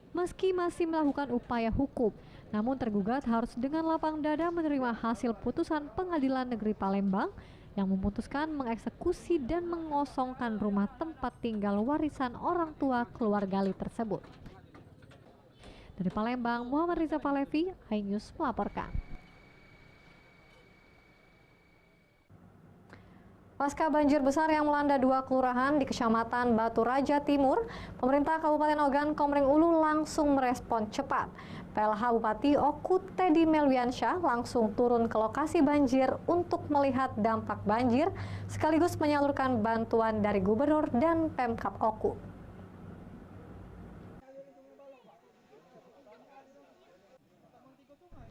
Meski masih melakukan upaya hukum, namun tergugat harus dengan lapang dada menerima hasil putusan Pengadilan Negeri Palembang yang memutuskan mengeksekusi dan mengosongkan rumah tempat tinggal warisan orang tua keluarga Gali tersebut. Dari Palembang, Muhammad Riza Palevi, iNews melaporkan. Pasca banjir besar yang melanda 2 kelurahan di Kecamatan Batu Raja Timur, pemerintah Kabupaten Ogan Komering Ulu langsung merespon cepat. PLH Bupati Oku Teddy Melwiansyah langsung turun ke lokasi banjir untuk melihat dampak banjir, sekaligus menyalurkan bantuan dari Gubernur dan Pemkab Oku.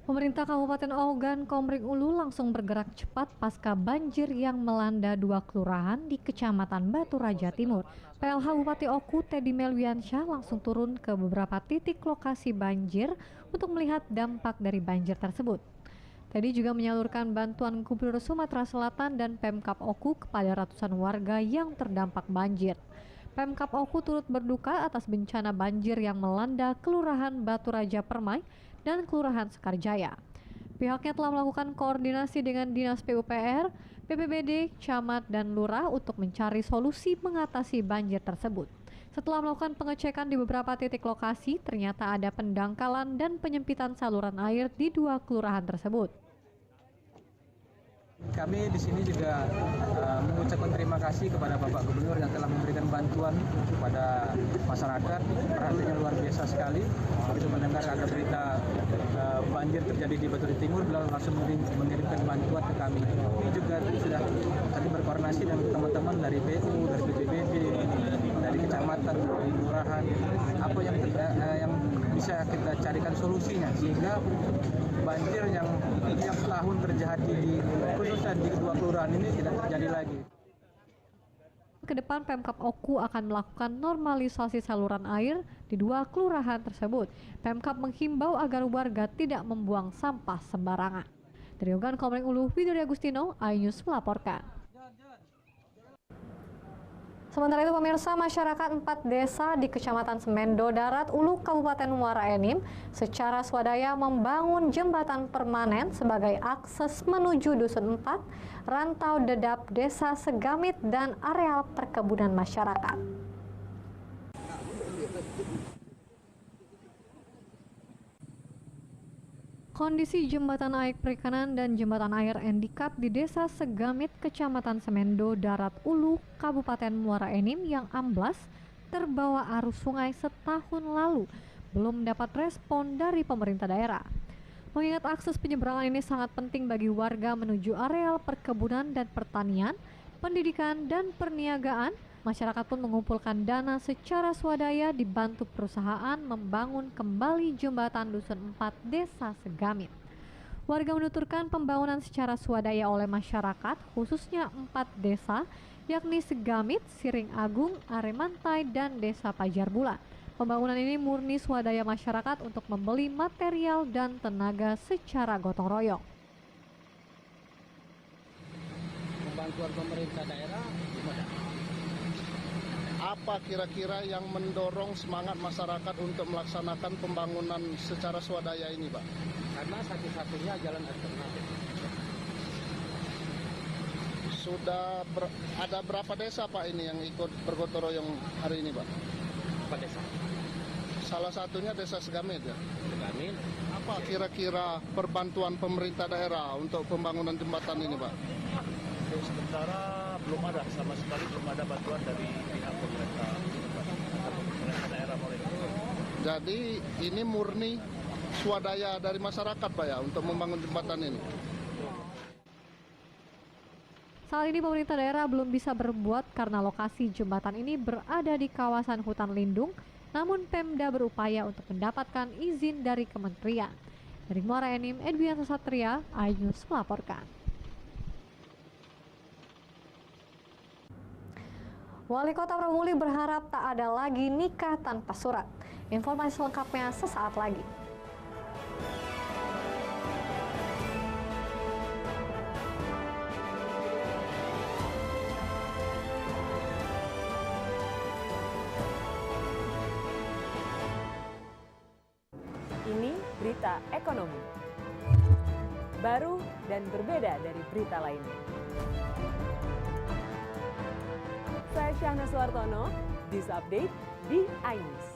Pemerintah Kabupaten Ogan Komering Ulu langsung bergerak cepat pasca banjir yang melanda 2 kelurahan di Kecamatan Batu Raja Timur. PLH Bupati Oku Teddy Melwiansyah langsung turun ke beberapa titik lokasi banjir untuk melihat dampak dari banjir tersebut. Teddy juga menyalurkan bantuan Gubernur Sumatera Selatan dan Pemkab Oku kepada ratusan warga yang terdampak banjir. Pemkab Oku turut berduka atas bencana banjir yang melanda Kelurahan Batu Raja Permai dan Kelurahan Sekarjaya. Pihaknya telah melakukan koordinasi dengan Dinas PUPR, BPBD, Camat, dan Lurah untuk mencari solusi mengatasi banjir tersebut. Setelah melakukan pengecekan di beberapa titik lokasi, ternyata ada pendangkalan dan penyempitan saluran air di 2 kelurahan tersebut. Kami di sini juga mengucapkan terima kasih kepada Bapak Gubernur yang telah memberikan bantuan kepada masyarakat. Perhatiannya luar biasa sekali. Begitu mendengar ada berita banjir terjadi di Batu Raja Timur, beliau langsung mengirimkan bantuan ke kami. Ini juga sudah tadi berkoordinasi dengan teman-teman dari BU, dari BPBD, dari kecamatan, dari kelurahan. Apa yang bisa kita carikan solusinya sehingga banjir yang tiap tahun terjadi khususnya di 2 kelurahan ini tidak terjadi lagi. Ke depan Pemkab Oku akan melakukan normalisasi saluran air di 2 kelurahan tersebut. Pemkab menghimbau agar warga tidak membuang sampah sembarangan. Dari Ogan Komering Ulu, Widuri Agustino, iNews melaporkan. Sementara itu pemirsa, masyarakat 4 desa di Kecamatan Semendo Darat Ulu Kabupaten Muara Enim secara swadaya membangun jembatan permanen sebagai akses menuju Dusun 4, Rantau Dedap, Desa Segamit, dan areal perkebunan masyarakat. Kondisi jembatan air perikanan dan jembatan air handicap di Desa Segamit, Kecamatan Semendo Darat Ulu, Kabupaten Muara Enim yang amblas terbawa arus sungai setahun lalu belum mendapat respon dari pemerintah daerah. Mengingat akses penyeberangan ini sangat penting bagi warga menuju areal perkebunan dan pertanian, pendidikan, dan perniagaan, masyarakat pun mengumpulkan dana secara swadaya dibantu perusahaan membangun kembali jembatan Dusun 4 Desa Segamit. Warga menuturkan pembangunan secara swadaya oleh masyarakat, khususnya 4 desa, yakni Segamit, Siring Agung, Aremantai, dan Desa Pajar Bulan. Pembangunan ini murni swadaya masyarakat untuk membeli material dan tenaga secara gotong royong. Bantuan pemerintah daerah gimana? Apa kira-kira yang mendorong semangat masyarakat untuk melaksanakan pembangunan secara swadaya ini, Pak? Karena satu-satunya jalan alternatif. Sudah ada berapa desa, Pak, ini yang ikut bergotong royong hari ini, Pak? 4 desa. Salah satunya Desa Segamit, ya? Segamit. Apa kira-kira perbantuan pemerintah daerah untuk pembangunan jembatan ini, Pak? Untuk sementara belum ada, sama sekali belum ada bantuan dari pihak pemerintah daerah Morenin. Jadi ini murni swadaya dari masyarakat, Pak, ya, untuk membangun jembatan ini? Saat ini pemerintah daerah belum bisa berbuat karena lokasi jembatan ini berada di kawasan hutan lindung, namun Pemda berupaya untuk mendapatkan izin dari kementerian. Dari Muara Enim, Edwianto Satria, iNews melaporkan. Wali Kota Pramuli berharap tak ada lagi nikah tanpa surat. Informasi lengkapnya sesaat lagi. berita ekonomi. Baru dan berbeda dari berita lainnya. Saya Syahna Suartono, News Update di iNews.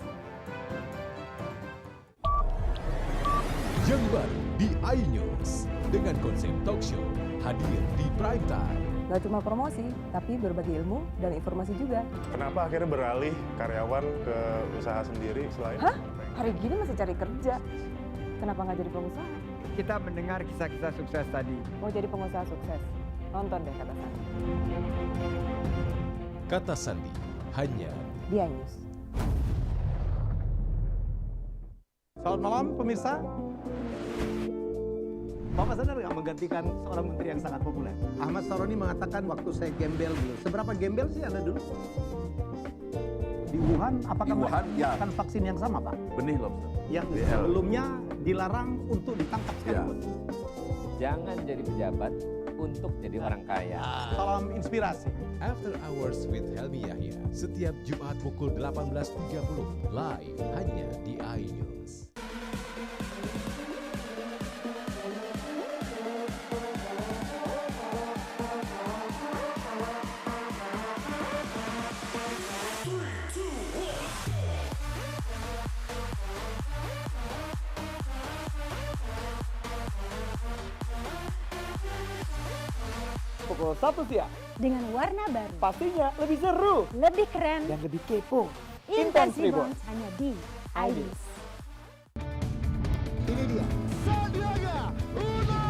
Jember di iNews dengan konsep talk show hadir di prime time. Gak cuma promosi, tapi berbagi ilmu dan informasi juga. Kenapa akhirnya beralih karyawan ke usaha sendiri selain? Hah? Hari gini masih cari kerja. Kenapa nggak jadi pengusaha? Kita mendengar kisah-kisah sukses tadi. Mau jadi pengusaha sukses? Nonton deh Kata Sandi. Kata Sandi hanya Di iNews. Selamat malam pemirsa. Bapak sadar nggak menggantikan seorang menteri yang sangat populer? Ahmad Saroni mengatakan waktu saya gembel dulu. Seberapa gembel sih Anda dulu? Di Wuhan, apakah mereka menggunakan vaksin yang sama, Pak? Benih lobster. Yang sebelumnya dilarang untuk ditangkap sekalipun. Jangan jadi pejabat untuk jadi orang kaya. Salam inspirasi. After Hours with Helmi Yahya setiap Jumat pukul 18.30 live hanya di iNews. Pukul 1 siang. Dengan warna baru, Pastinya lebih seru lebih keren, dan lebih kepo. Intense Intense Reborn hanya di iNews. Ini dia. Sandiaga Uno.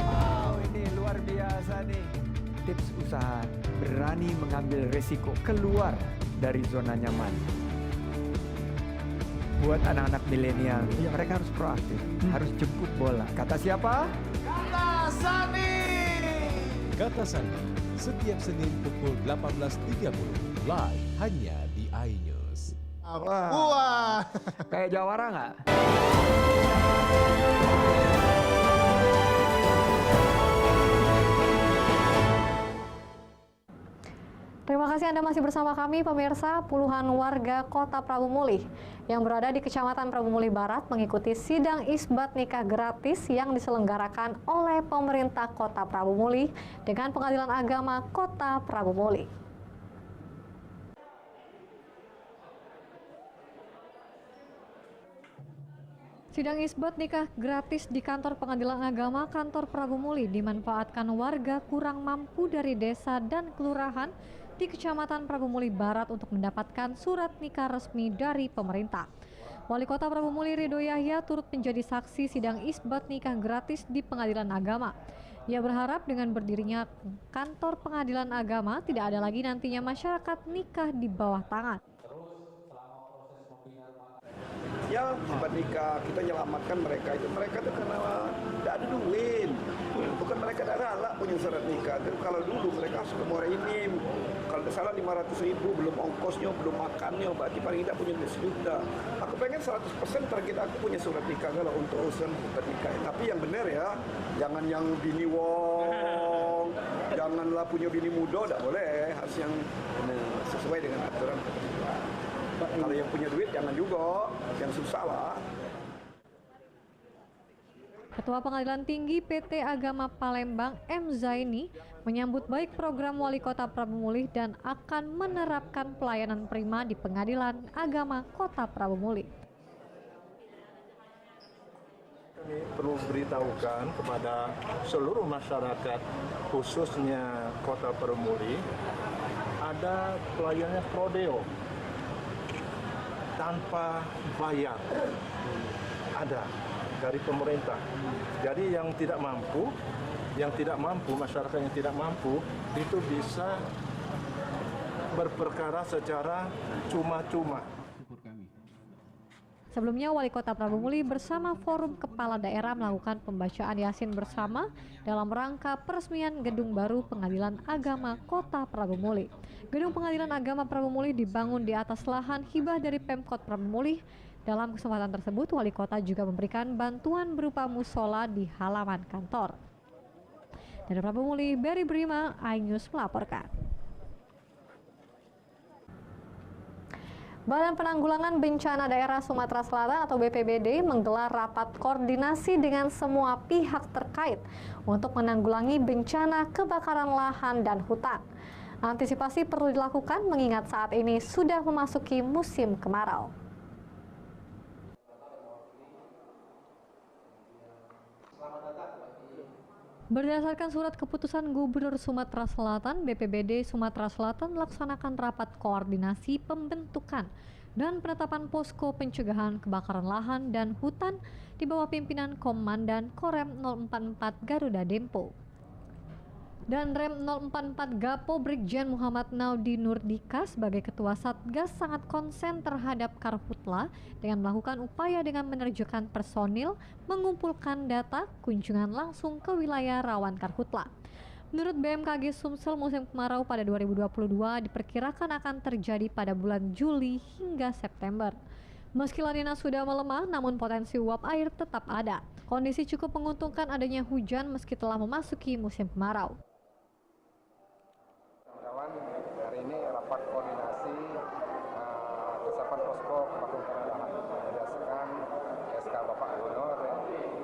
Wow, ini luar biasa nih. Tips usaha, berani mengambil resiko keluar dari zona nyaman. Buat anak-anak milenial, mereka harus proaktif, harus jemput bola. Kata siapa? Kata Sandi. Kata Sandi setiap Senin pukul 18.30 live hanya di iNews. Wah. Kayak jawara nggak? Terima kasih Anda masih bersama kami pemirsa. Puluhan warga Kota Prabu Mulih yang berada di Kecamatan Prabu Mulih Barat mengikuti sidang isbat nikah gratis yang diselenggarakan oleh pemerintah Kota Prabu Mulih dengan Pengadilan Agama Kota Prabu Mulih. Sidang isbat nikah gratis di kantor Pengadilan Agama Kantor Prabu Mulih dimanfaatkan warga kurang mampu dari desa dan kelurahan di Kecamatan Prabu Mulih Barat untuk mendapatkan surat nikah resmi dari pemerintah. Wali Kota Prabu Mulih Ridho Yahya turut menjadi saksi sidang isbat nikah gratis di Pengadilan Agama. Ia berharap dengan berdirinya kantor Pengadilan Agama tidak ada lagi nantinya masyarakat nikah di bawah tangan. Ya, isbat nikah, kita menyelamatkan mereka itu karena tidak ada duit, bukan mereka tidak rela punya surat nikah. Kalau dulu mereka harus ke Muara Enim, kalau tidak salah 500.000 belum ongkosnya, belum makannya, berarti paling tidak punya 1 juta. Aku pengen 100% target aku punya surat nikah kalau untuk urusan isbat nikah. Tapi yang benar ya, jangan yang bini wong, janganlah punya bini muda, tidak boleh, harus yang sesuai dengan aturan. Kalau yang punya duit jangan juga, yang susah lah. Ketua Pengadilan Tinggi PT Agama Palembang M. Zaini menyambut baik program Wali Kota Prabu Mulih dan akan menerapkan pelayanan prima di Pengadilan Agama Kota Prabu Mulih. Kami perlu beritahukan kepada seluruh masyarakat, khususnya Kota Prabu Mulih, ada pelayanannya prodeo tanpa bayar, ada dari pemerintah. Jadi yang tidak mampu, masyarakat yang tidak mampu itu bisa berperkara secara cuma-cuma. Sebelumnya, Wali Kota Prabu Mulih bersama Forum Kepala Daerah melakukan pembacaan Yasin bersama dalam rangka peresmian gedung baru Pengadilan Agama Kota Prabu Mulih. Gedung Pengadilan Agama Prabu Mulih dibangun di atas lahan hibah dari Pemkot Prabu Mulih. Dalam kesempatan tersebut, Wali Kota juga memberikan bantuan berupa musola di halaman kantor. Dari Prabu Mulih, Berry Brima, iNews melaporkan. Badan Penanggulangan Bencana Daerah Sumatera Selatan atau BPBD menggelar rapat koordinasi dengan semua pihak terkait untuk menanggulangi bencana kebakaran lahan dan hutan. Antisipasi perlu dilakukan mengingat saat ini sudah memasuki musim kemarau. Berdasarkan surat keputusan Gubernur Sumatera Selatan, BPBD Sumatera Selatan melaksanakan rapat koordinasi pembentukan dan penetapan posko pencegahan kebakaran lahan dan hutan di bawah pimpinan Komandan Korem 044 Garuda Dempo. Dan Rem 044 Gapo Brigjen Muhammad Naudi Nurdika sebagai Ketua Satgas sangat konsen terhadap Karhutla dengan melakukan upaya dengan menerjunkan personil, mengumpulkan data, kunjungan langsung ke wilayah rawan Karhutla. Menurut BMKG Sumsel, musim kemarau pada 2022 diperkirakan akan terjadi pada bulan Juli hingga September. Meski La Nina sudah melemah, namun potensi uap air tetap ada. Kondisi cukup menguntungkan adanya hujan meski telah memasuki musim kemarau. Hari ini rapat koordinasi kesiapan posko kebakaran lahan berdasarkan SK Bapak Gubernur.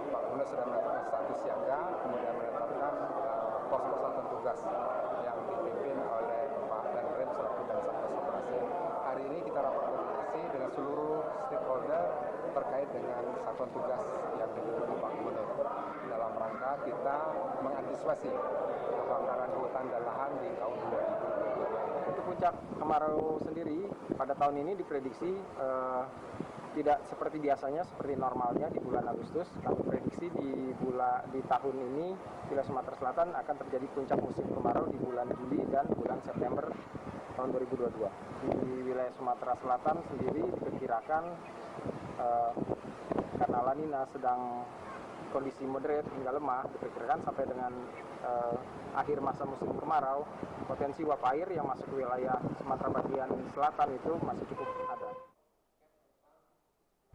Pak Gubernur sudah menetapkan status siaga, kemudian menetapkan posko satuan tugas yang dipimpin oleh Pak Danrem selaku dan Satgas Operasi. Hari ini kita rapat koordinasi dengan seluruh stakeholder terkait dengan satuan tugas yang dipimpin Pak Gubernur dalam rangka kita mengantisipasi kebakaran hutan dan lahan di tahun 2022. Untuk puncak kemarau sendiri pada tahun ini diprediksi tidak seperti biasanya, seperti normalnya di bulan Agustus. Kami prediksi di tahun ini wilayah Sumatera Selatan akan terjadi puncak musim kemarau di bulan Juli dan bulan September tahun 2022. Di wilayah Sumatera Selatan sendiri diperkirakan karena La Nina sedang kondisi moderate hingga lemah, diperkirakan sampai dengan akhir masa musim kemarau, potensi uap air yang masuk ke wilayah Sumatera bagian selatan itu masih cukup ada.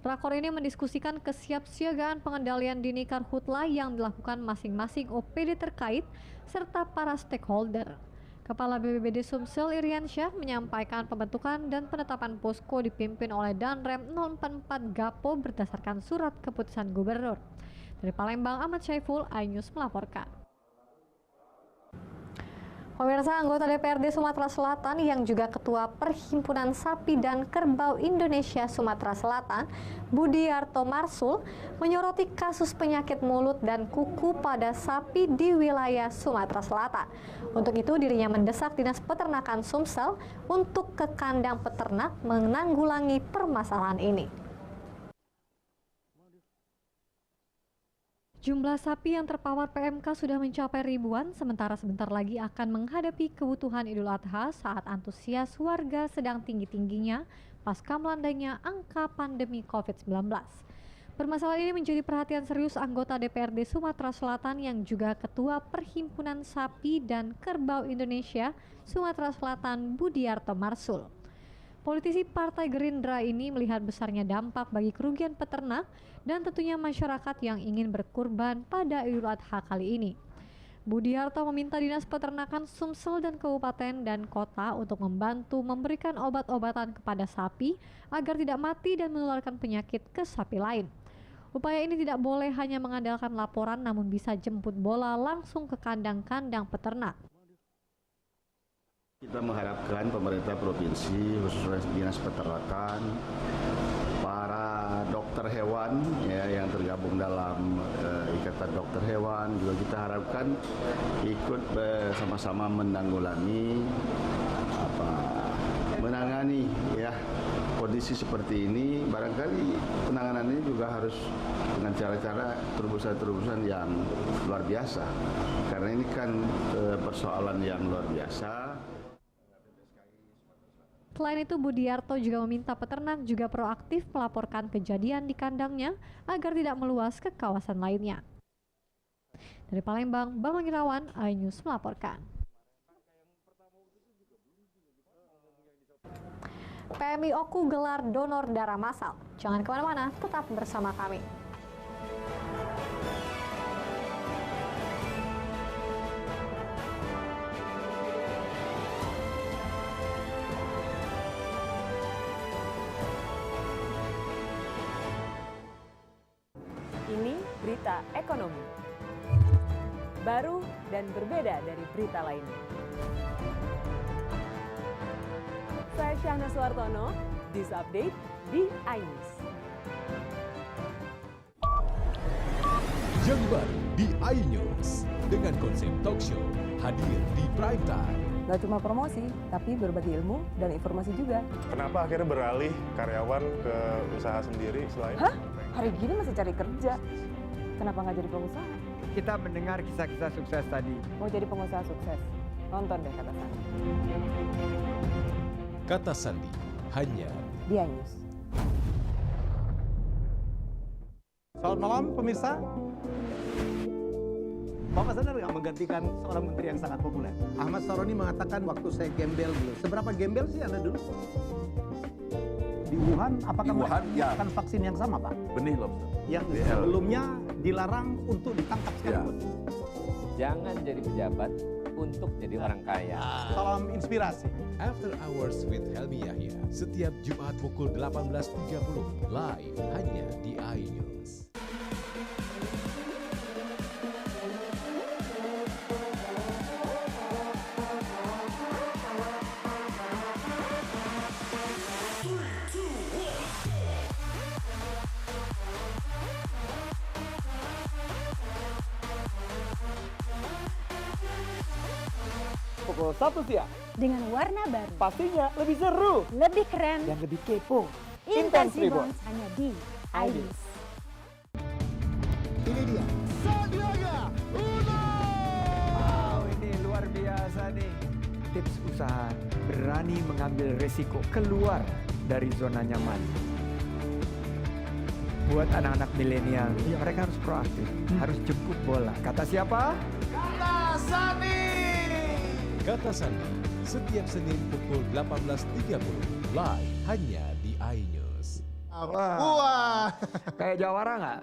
Rakor ini mendiskusikan kesiapsiagaan pengendalian dini Karhutla yang dilakukan masing-masing OPD terkait serta para stakeholder. Kepala BPBD Sumsel Iriansyah menyampaikan pembentukan dan penetapan posko dipimpin oleh Danrem 044 Gapo berdasarkan surat keputusan Gubernur. Dari Palembang, Ahmad Syaiful, iNews melaporkan. Pemirsa, anggota DPRD Sumatera Selatan yang juga Ketua Perhimpunan Sapi dan Kerbau Indonesia Sumatera Selatan, Budiarto Marsul, menyoroti kasus penyakit mulut dan kuku pada sapi di wilayah Sumatera Selatan. Untuk itu, dirinya mendesak Dinas Peternakan Sumsel untuk ke kandang peternak menanggulangi permasalahan ini. Jumlah sapi yang terpapar PMK sudah mencapai ribuan, sementara sebentar lagi akan menghadapi kebutuhan Idul Adha saat antusias warga sedang tinggi-tingginya pasca melandainya angka pandemi COVID-19. Permasalahan ini menjadi perhatian serius anggota DPRD Sumatera Selatan yang juga Ketua Perhimpunan Sapi dan Kerbau Indonesia Sumatera Selatan, Budiarto Marsul. Politisi Partai Gerindra ini melihat besarnya dampak bagi kerugian peternak dan tentunya masyarakat yang ingin berkurban pada Idul Adha kali ini. Budiarto meminta Dinas Peternakan Sumsel dan Kabupaten dan Kota untuk membantu memberikan obat-obatan kepada sapi agar tidak mati dan menularkan penyakit ke sapi lain. Upaya ini tidak boleh hanya mengandalkan laporan namun bisa jemput bola langsung ke kandang-kandang peternak. Kita mengharapkan pemerintah provinsi, khususnya Dinas Peternakan, para dokter hewan ya, yang tergabung dalam Ikatan Dokter Hewan, juga kita harapkan ikut bersama-sama menanggulangi, menangani ya kondisi seperti ini. Barangkali penanganan ini juga harus dengan cara-cara terobosan-terobosan yang luar biasa, karena ini kan persoalan yang luar biasa. Selain itu, Budiarto juga meminta peternak juga proaktif melaporkan kejadian di kandangnya agar tidak meluas ke kawasan lainnya. Dari Palembang, Bambang Irawan, iNews melaporkan. PMI Oku gelar donor darah massal. Jangan kemana-mana, tetap bersama kami. berita ekonomi. Baru dan berbeda dari berita lainnya. Saya Syahna Suartono, This Update di iNews. Yang baru di iNews dengan konsep talk show hadir di prime time. Gak cuma promosi, tapi berbagi ilmu dan informasi juga. Kenapa akhirnya beralih karyawan ke usaha sendiri selain? Hah? Hari gini masih cari kerja. Kenapa nggak jadi pengusaha? Kita mendengar kisah-kisah sukses tadi. Mau jadi pengusaha sukses? Nonton deh Kata Sandi. Kata Sandi hanya di iNews. Selamat malam pemirsa. Bapak sadar nggak menggantikan seorang menteri yang sangat populer? Ahmad Saroni mengatakan waktu saya gembel dulu. Seberapa gembel sih Anda dulu? Di Wuhan, apakah menggunakan vaksin yang sama, Pak? Benih lobster. Yang sebelumnya dilarang untuk ditangkap sekalipun. Jangan jadi pejabat untuk jadi orang kaya. Salam inspirasi. After Hours with Helmi Yahya setiap Jumat pukul 18.30 live hanya di iNews. Pukul 1 siang. Dengan warna baru. Pastinya lebih seru. Lebih keren. Dan lebih kepo. Intense Reborns hanya di iNews. Ini dia. Sandiaga Uno. Wow, ini luar biasa nih. Tips usaha, berani mengambil resiko, keluar dari zona nyaman. Buat anak-anak milenial, mereka harus proaktif, harus jemput bola. Kata siapa? Kata Sandi. Kata Sandi setiap Senin pukul 18.30 live hanya di iNews. Wah. Kayak jawara nggak?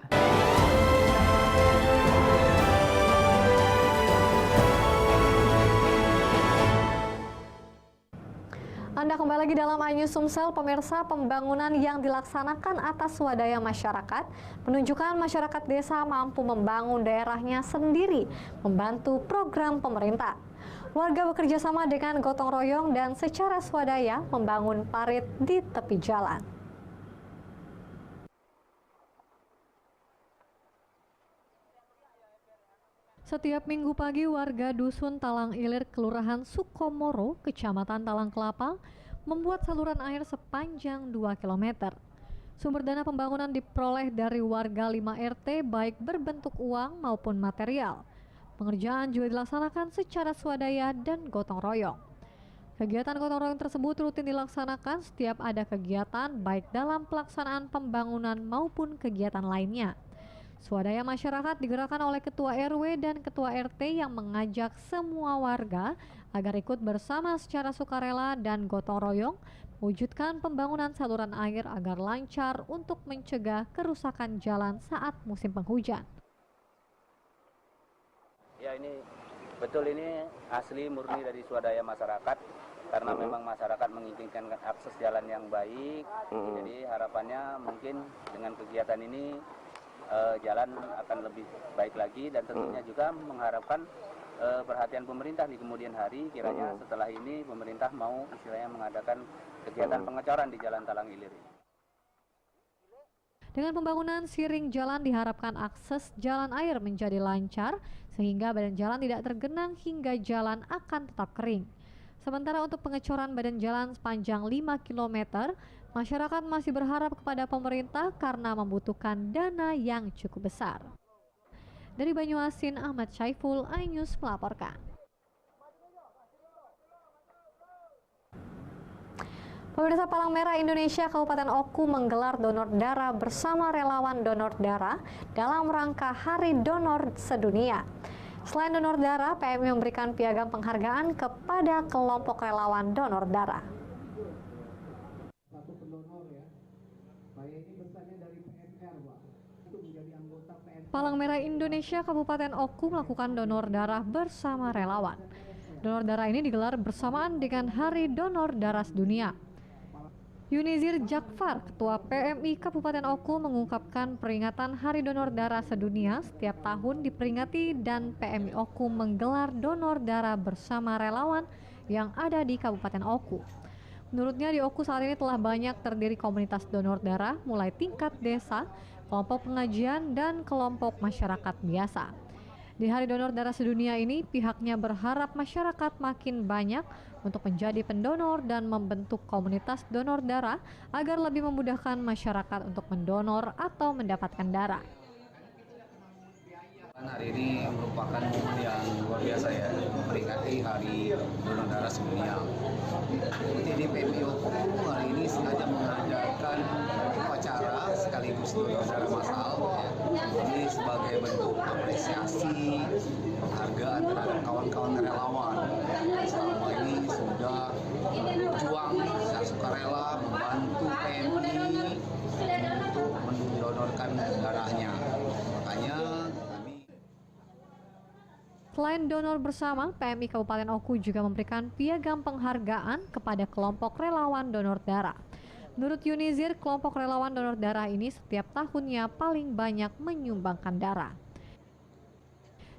Anda kembali lagi dalam iNews Sumsel. Pemirsa, pembangunan yang dilaksanakan atas swadaya masyarakat menunjukkan masyarakat desa mampu membangun daerahnya sendiri, membantu program pemerintah. Warga bekerja sama dengan gotong royong dan secara swadaya membangun parit di tepi jalan. Setiap minggu pagi, warga Dusun Talang Ilir, Kelurahan Sukomoro, Kecamatan Talang Kelapa, membuat saluran air sepanjang 2 km. Sumber dana pembangunan diperoleh dari warga 5 RT baik berbentuk uang maupun material. Pengerjaan juga dilaksanakan secara swadaya dan gotong royong. Kegiatan gotong royong tersebut rutin dilaksanakan setiap ada kegiatan baik dalam pelaksanaan pembangunan maupun kegiatan lainnya. Swadaya masyarakat digerakkan oleh Ketua RW dan Ketua RT yang mengajak semua warga agar ikut bersama secara sukarela dan gotong royong mewujudkan pembangunan saluran air agar lancar untuk mencegah kerusakan jalan saat musim penghujan. Ya, ini betul, ini asli murni dari swadaya masyarakat karena memang masyarakat menginginkan akses jalan yang baik. Jadi harapannya mungkin dengan kegiatan ini jalan akan lebih baik lagi dan tentunya juga mengharapkan perhatian pemerintah di kemudian hari. Kiranya setelah ini pemerintah mau istilahnya mengadakan kegiatan pengecoran di Jalan Talang Ilir ini. Dengan pembangunan siring jalan diharapkan akses jalan air menjadi lancar sehingga badan jalan tidak tergenang hingga jalan akan tetap kering. Sementara untuk pengecoran badan jalan sepanjang 5 km, masyarakat masih berharap kepada pemerintah karena membutuhkan dana yang cukup besar. Dari Banyuasin, Ahmad Syaiful, iNews melaporkan. Pemirsa, Palang Merah Indonesia Kabupaten Oku menggelar donor darah bersama relawan donor darah dalam rangka Hari Donor Sedunia. Selain donor darah, PMI memberikan piagam penghargaan kepada kelompok relawan donor darah. Palang Merah Indonesia Kabupaten Oku melakukan donor darah bersama relawan. Donor darah ini digelar bersamaan dengan Hari Donor Darah Sedunia. Yunizir Jakfar, Ketua PMI Kabupaten Oku mengungkapkan peringatan Hari Donor Darah Sedunia setiap tahun diperingati dan PMI Oku menggelar donor darah bersama relawan yang ada di Kabupaten Oku. Menurutnya di Oku saat ini telah banyak terdiri komunitas donor darah mulai tingkat desa, kelompok pengajian, dan kelompok masyarakat biasa. Di Hari Donor Darah Sedunia ini, pihaknya berharap masyarakat makin banyak untuk menjadi pendonor dan membentuk komunitas donor darah agar lebih memudahkan masyarakat untuk mendonor atau mendapatkan darah. Hari ini merupakan momen yang luar biasa ya, memperingati Hari Donor Darah Sedunia. Jadi PMI Oku hari ini sengaja mengadakan upacara sekaligus donor darah massal ya. Ini sebagai bentuk apresiasi, penghargaan terhadap kawan-kawan relawan yang selama ini sudah berjuang secara sukarela membantu PMI untuk mendonorkan darahnya. Makanya selain donor bersama, PMI Kabupaten Oku juga memberikan piagam penghargaan kepada kelompok relawan donor darah. Menurut Yunizir, kelompok relawan donor darah ini setiap tahunnya paling banyak menyumbangkan darah.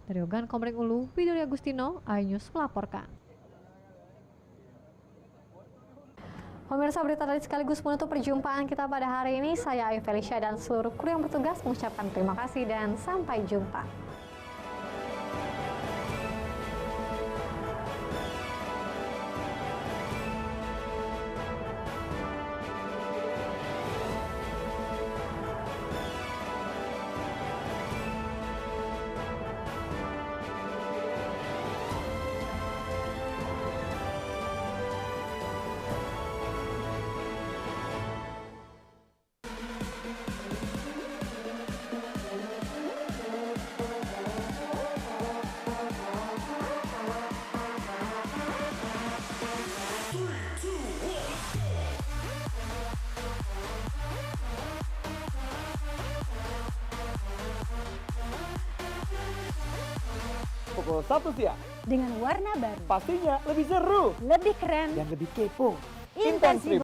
Dari Ogan Komering Ulu, Widuri Agustino, iNews melaporkan. Pemirsa, berita tadi sekaligus menutup perjumpaan kita pada hari ini. Saya Ayu Felicia dan seluruh kru yang bertugas mengucapkan terima kasih dan sampai jumpa. Pukul 1 siang. Dengan warna baru. Pastinya lebih seru. Lebih keren. Dan lebih kepo. Intensif.